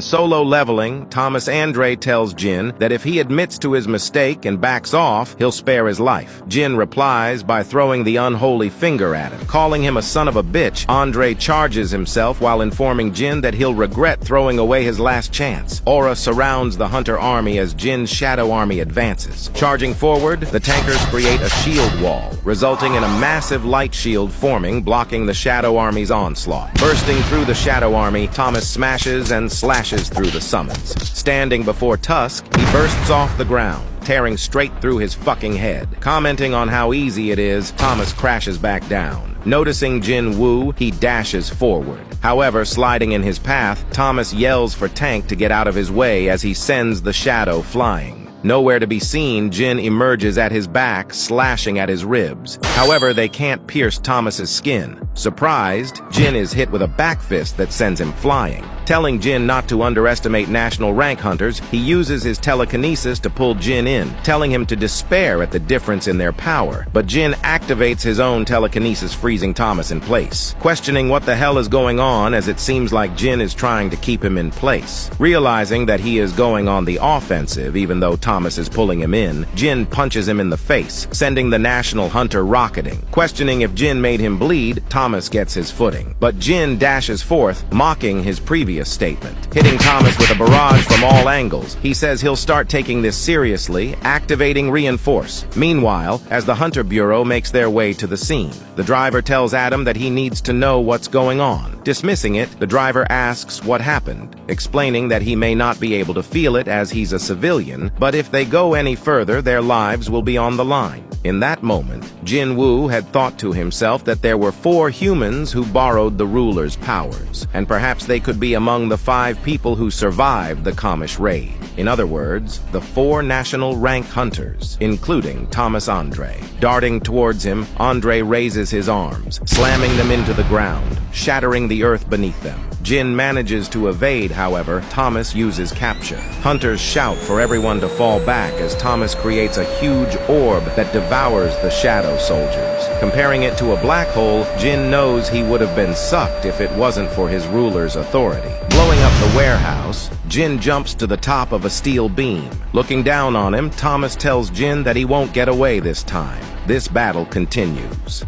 Solo leveling, Thomas Andre tells Jin that if he admits to his mistake and backs off, he'll spare his life. Jin replies by throwing the unholy finger at him. Calling him a son of a bitch, Andre charges himself while informing Jin that he'll regret throwing away his last chance. Aura surrounds the Hunter army as Jin's shadow army advances. Charging forward, the tankers create a shield wall, resulting in a massive light shield forming, blocking the shadow army's onslaught. Bursting through the shadow army, Thomas smashes and slashes through the summons. Standing before Tusk, he bursts off the ground, tearing straight through his fucking head. Commenting on how easy it is, Thomas crashes back down. Noticing Jinwoo, he dashes forward. However, sliding in his path, Thomas yells for Tank to get out of his way as he sends the shadow flying. Nowhere to be seen, Jin emerges at his back, slashing at his ribs. However, they can't pierce Thomas's skin. Surprised, Jin is hit with a back fist that sends him flying. Telling Jin not to underestimate national rank hunters, he uses his telekinesis to pull Jin in, telling him to despair at the difference in their power. But Jin activates his own telekinesis, freezing Thomas in place. Questioning what the hell is going on, as it seems like Jin is trying to keep him in place. Realizing that he is going on the offensive, even though Thomas is pulling him in, Jin punches him in the face, sending the national hunter rocketing. Questioning if Jin made him bleed, Thomas gets his footing. But Jin dashes forth, mocking his previous statement. Hitting Thomas with a barrage from all angles, he says he'll start taking this seriously, activating Reinforce. Meanwhile, as the Hunter Bureau makes their way to the scene, the driver tells Adam that he needs to know what's going on. Dismissing it, the driver asks what happened, explaining that he may not be able to feel it as he's a civilian, but if they go any further, their lives will be on the line. In that moment, Jinwoo had thought to himself that there were 4 humans who borrowed the ruler's powers, and perhaps they could be among the 5 people who survived the Kamish raid. In other words, the 4 national rank hunters, including Thomas Andre. Darting towards him, Andre raises his arms, slamming them into the ground, shattering the earth beneath them. Jin manages to evade, however. Thomas uses capture. Hunters shout for everyone to fall back as Thomas creates a huge orb that devours the shadow soldiers. Comparing it to a black hole, Jin knows he would have been sucked if it wasn't for his ruler's authority. Blowing up the warehouse, Jin jumps to the top of a steel beam. Looking down on him, Thomas tells Jin that he won't get away this time. This battle continues.